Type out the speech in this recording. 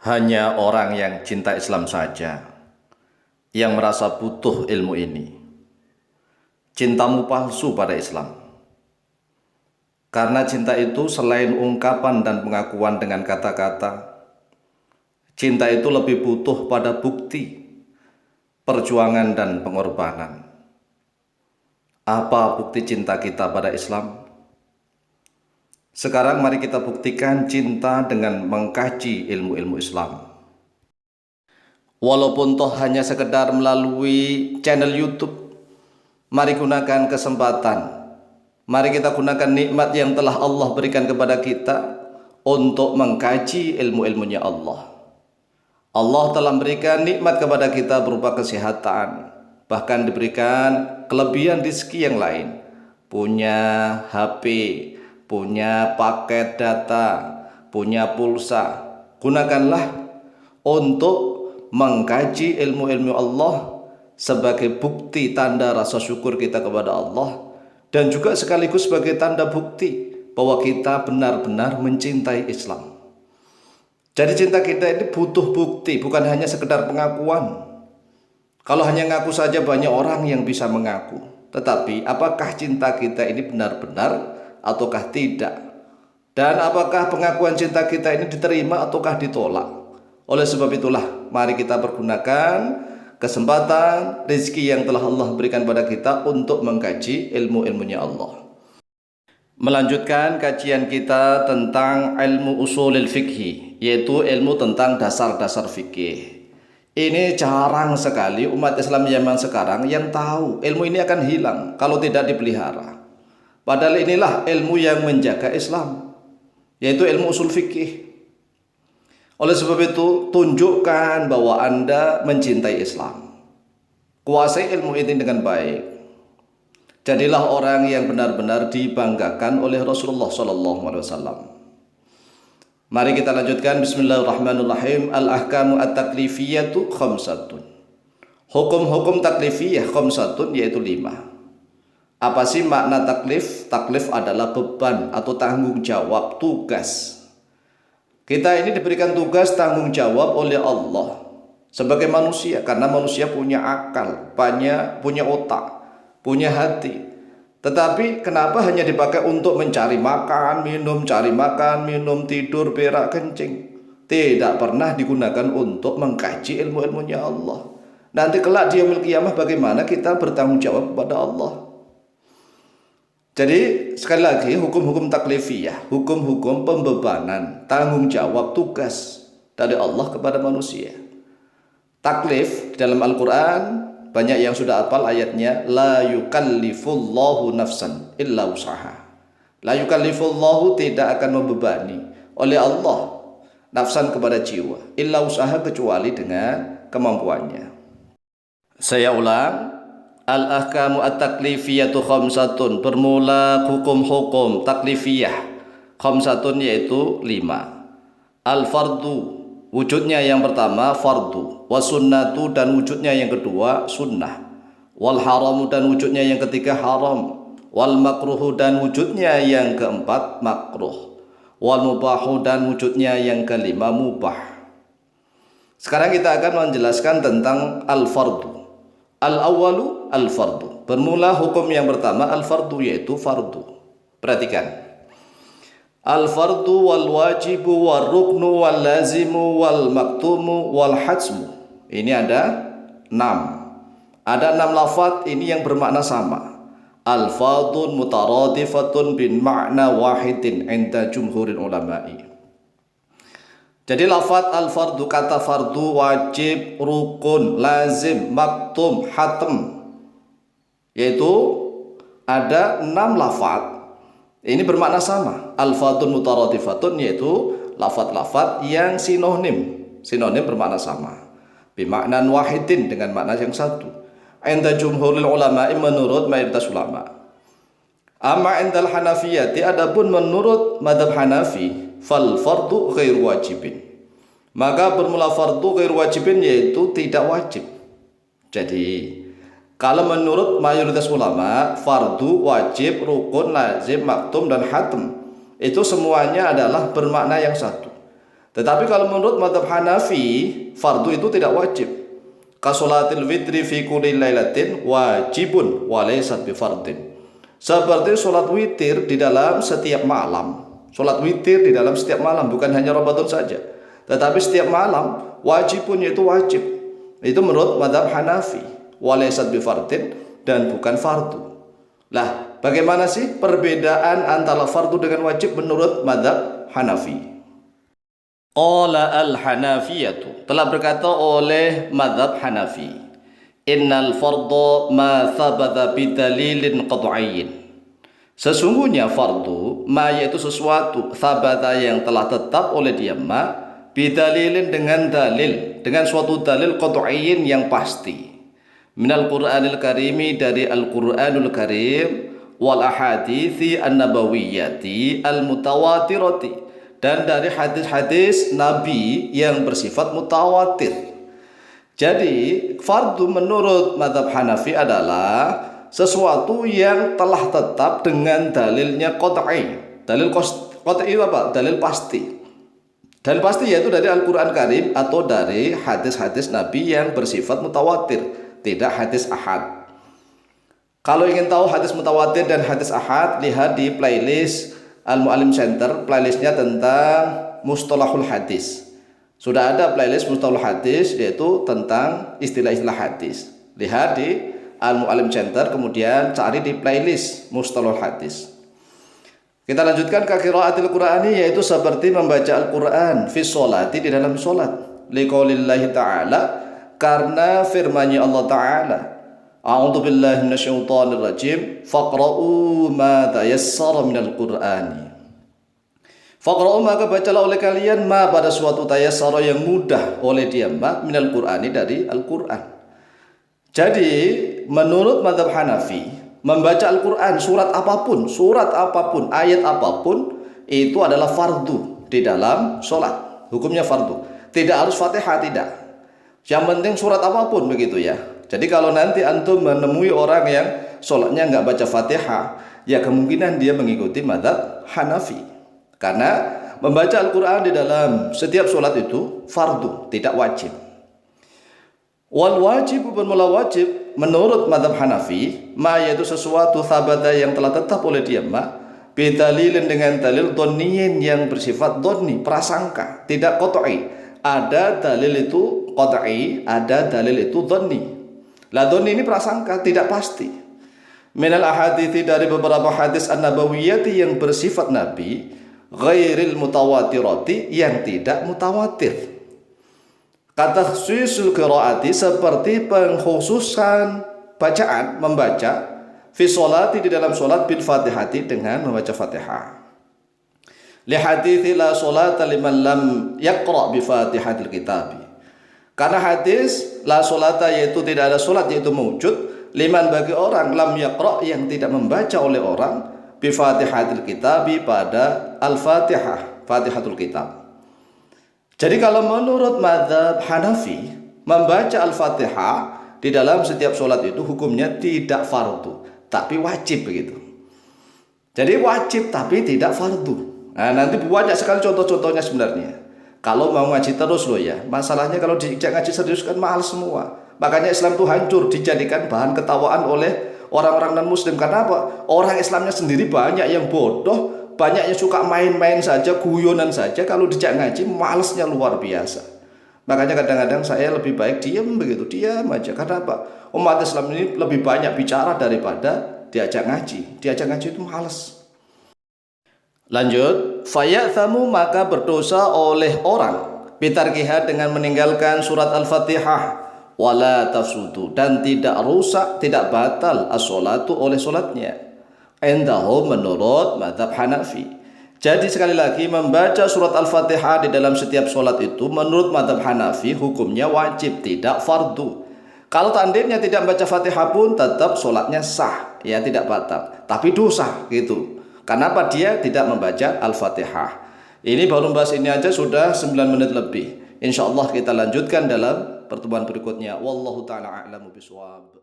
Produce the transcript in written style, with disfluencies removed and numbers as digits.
Hanya orang yang cinta Islam saja yang merasa butuh ilmu ini. Cintamu palsu pada Islam. Karena cinta itu selain ungkapan dan pengakuan dengan kata-kata, cinta itu lebih butuh pada bukti, perjuangan dan pengorbanan. Apa bukti cinta kita pada Islam? Sekarang mari kita buktikan cinta dengan mengkaji ilmu-ilmu Islam. Walaupun toh hanya sekedar melalui channel YouTube, mari gunakan kesempatan. Mari kita gunakan nikmat yang telah Allah berikan kepada kita untuk mengkaji ilmu-ilmunya Allah. Allah telah memberikan nikmat kepada kita berupa kesehatan, bahkan diberikan kelebihan rezeki yang lain. Punya HP, punya paket data, punya pulsa. Gunakanlah untuk mengkaji ilmu-ilmu Allah sebagai bukti tanda rasa syukur kita kepada Allah, dan juga sekaligus sebagai tanda bukti bahwa kita benar-benar mencintai Islam. Jadi cinta kita ini butuh bukti, bukan hanya sekedar pengakuan. Kalau hanya ngaku saja banyak orang yang bisa mengaku, tetapi apakah cinta kita ini benar-benar ataukah tidak? Dan apakah pengakuan cinta kita ini diterima ataukah ditolak? Oleh sebab itulah mari kita pergunakan kesempatan rezeki yang telah Allah berikan pada kita untuk mengkaji ilmu-ilmunya Allah. Melanjutkan kajian kita tentang ilmu usulil fikhi, yaitu ilmu tentang dasar-dasar fikih. Ini jarang sekali umat Islam zaman sekarang yang tahu. Ilmu ini akan hilang kalau tidak dipelihara. Padahal inilah ilmu yang menjaga Islam, yaitu ilmu usul fikih. Oleh sebab itu, tunjukkan bahwa Anda mencintai Islam. Kuasai ilmu ini dengan baik. Jadilah orang yang benar-benar dibanggakan oleh Rasulullah SAW. Mari kita lanjutkan. Bismillahirrahmanirrahim. Al-ahkamu at-taklifiyatu khamsatun. Hukum-hukum taklifiyah khamsatun, yaitu 5. Apa sih makna taklif? Taklif adalah beban atau tanggung jawab, tugas. Kita ini diberikan tugas tanggung jawab oleh Allah sebagai manusia, karena manusia punya akal, punya otak, punya hati. Tetapi kenapa hanya dipakai untuk mencari makan, minum, cari makan, minum, tidur, berak, kencing? Tidak pernah digunakan untuk mengkaji ilmu-ilmunya Allah. Nanti kelak di yaumil qiyamah bagaimana kita bertanggung jawab kepada Allah? Jadi sekali lagi, hukum-hukum taklifiyah, hukum-hukum pembebanan, tanggung jawab, tugas dari Allah kepada manusia. Taklif dalam Al-Quran banyak yang sudah hafal ayatnya, la yukallifullahu nafsan illa usaha. La yukallifullahu, tidak akan membebani oleh Allah nafsan kepada jiwa, illa usaha, kecuali dengan kemampuannya. Saya ulang. Al-ahkamu at-taklifiyatu khamsatun. Bermula hukum-hukum taklifiyah khamsatun, yaitu 5. Al-fardu, wujudnya yang pertama fardu. Wasunnatu, dan wujudnya yang kedua sunnah. Wal haramu, dan wujudnya yang ketiga haram. Wal makruhu, dan wujudnya yang keempat makruh. Wal mubahu, dan wujudnya yang kelima mubah. Sekarang kita akan menjelaskan tentang al-fardu. Al-awwalu al-fardu. Bermula hukum yang pertama al-fardu, yaitu fardu. Perhatikan. Al-fardu wal wajibu wal ruknu wal lazimu wal maktumu wal hajmu. Ini ada 6. Ada 6 lafaz ini yang bermakna sama. Al-fadun mutaradifatun bin ma'na wahidin inda jumhurin ulama'i. Jadi lafaz al-fardu, kata fardu, wajib, rukun, lazim, maktum, hatam, yaitu ada 6 lafaz. Ini bermakna sama. Al-fadun mutaradifatun, yaitu lafaz-lafaz yang sinonim. Sinonim bermakna sama. Bimaknan wahidin, dengan makna yang satu. Inda jumhuril ulama'i, menurut mayoritas ulama. Amma indal hanafiyati, adapun menurut madhab Hanafi, fal fardu ghair wajibin. Maka bermula fardu ghair wajibin, yaitu tidak wajib. Jadi kalau menurut mayoritas ulama, fardu, wajib, rukun, lazim, maktum, dan hatam itu semuanya adalah bermakna yang satu. Tetapi kalau menurut mazhab Hanafi, fardu itu tidak wajib. Kasolatil witri fi kulli lailatin wajibun wa laysat bifardin. Seperti sholat witir di dalam setiap malam. Sholat witir di dalam setiap malam, bukan hanya Ramadan saja, tetapi setiap malam wajibun, yaitu wajib. Itu menurut mazhab Hanafi, wa laysat bifardin, dan bukan fardu. Lah, bagaimana sih perbedaan antara fardu dengan wajib menurut mazhab Hanafi? Qala al-Hanafiyatu, telah berkata oleh mazhab Hanafi, innal fardha ma thabata bidalilin qat'iyyin. Sesungguhnya fardu ma, yaitu sesuatu thabata yang telah tetap oleh dia, ma bidalilin dengan dalil, dengan suatu dalil qat'iyyin yang pasti, minal Qur'anil Karimi, dari Al-Qur'anul Karim, wal ahadithi an-nabawiyyati al-mutawatirati, dan dari hadis-hadis Nabi yang bersifat mutawatir. Jadi fardu menurut mazhab Hanafi adalah sesuatu yang telah tetap dengan dalilnya qat'i. Dalil qat'i itu apa? Dalil pasti. Dalil pasti yaitu dari Al-Qur'an Karim atau dari hadis-hadis Nabi yang bersifat mutawatir, tidak hadis ahad. Kalau ingin tahu hadis mutawatir dan hadis ahad, lihat di playlist Al-Mu'allim Center, playlistnya tentang mustalahul hadis. Sudah ada playlist mustalahul hadis, yaitu tentang istilah-istilah hadis. Lihat di Al-Mu'allim Center, kemudian cari di playlist mustalahul hadis. Kita lanjutkan ke qiraatil Qur'ani, yaitu seperti membaca Al-Quran fi sholati, di dalam sholat. Liqaulillahi ta'ala, karena firman-Nya Allah Ta'ala, a'udzu billahi minasyaitonir rajim, faqra'u ma tayassara minal qur'ani. Faqra'u, maka bacalah oleh kalian, ma, pada suatu tayassara yang mudah oleh dia, ma, minal qur'ani, dari Al-Qur'an. Jadi menurut mazhab Hanafi, membaca Al-Qur'an, surat apapun, ayat apapun, itu adalah fardu di dalam sholat. Hukumnya fardu. Tidak harus Fatihah, tidak. Yang penting surat apapun, begitu ya. Jadi kalau nanti antum menemui orang yang sholatnya nggak baca Fatihah, ya kemungkinan dia mengikuti mazhab Hanafi. Karena membaca Al-Quran di dalam setiap sholat itu fardu, tidak wajib. Wal wajib, bermula wajib menurut mazhab Hanafi, ma, yaitu sesuatu thabata yang telah tetap oleh dia, ma, bidalilin, dengan dalil dhonniyin yang bersifat dhonni, prasangka, tidak qat'i. Ada dalil itu qat'i, ada dalil itu dhonni. La dhonni ini prasangka, tidak pasti. Minal ahadithi, dari beberapa hadis an-nabawiyyati yang bersifat Nabi, ghairil mutawatirati, yang tidak mutawatir. Kata khususul qiraati, seperti pengkhususan bacaan, membaca fi sholati, di dalam sholat, bil fatihati, dengan membaca Fatihah. Li hadithi la sholata liman lam yaqra bi fatihatil kitabi. Karena hadis la sholata, yaitu tidak ada sholat, yaitu mewujud, liman, bagi orang, lam yaqra, yang tidak membaca oleh orang, bi fatihatil kitabi, pada al-fatihah, fatihatul kitab. Jadi kalau menurut mazhab Hanafi, membaca al-fatihah di dalam setiap sholat itu hukumnya tidak fardu, tapi wajib, begitu. Jadi wajib tapi tidak fardu. Nah, nanti banyak sekali contoh-contohnya sebenarnya. Kalau mau ngaji terus loh ya, masalahnya kalau diajak ngaji serius kan mahal semua. Makanya Islam itu hancur, dijadikan bahan ketawaan oleh orang-orang non-muslim. Karena apa? Orang Islamnya sendiri banyak yang bodoh, banyak yang suka main-main saja, guyonan saja. Kalau dijak ngaji, malesnya luar biasa. Makanya kadang-kadang saya lebih baik diam, begitu, diam aja. Karena apa? Umat Islam ini lebih banyak bicara daripada diajak ngaji. Diajak ngaji itu males. Lanjut, fayathamu, maka berdosa oleh orang, bitarkiha, dengan meninggalkan surat Al-Fatihah, wala tafsudu, dan tidak rusak, tidak batal as-sholatu, oleh sholatnya. Endahu, menurut mazhab Hanafi. Jadi sekali lagi, membaca surat Al-Fatihah di dalam setiap sholat itu menurut mazhab Hanafi hukumnya wajib, tidak fardu. Kalau tandemnya tidak membaca Fatihah pun tetap sholatnya sah, ya, tidak batal, tapi dosa, gitu. Kenapa dia tidak membaca Al-Fatihah? Ini baru bahas ini aja sudah 9 menit lebih. Insya Allah kita lanjutkan dalam pertemuan berikutnya. Wallahu ta'ala a'lamu bishawab.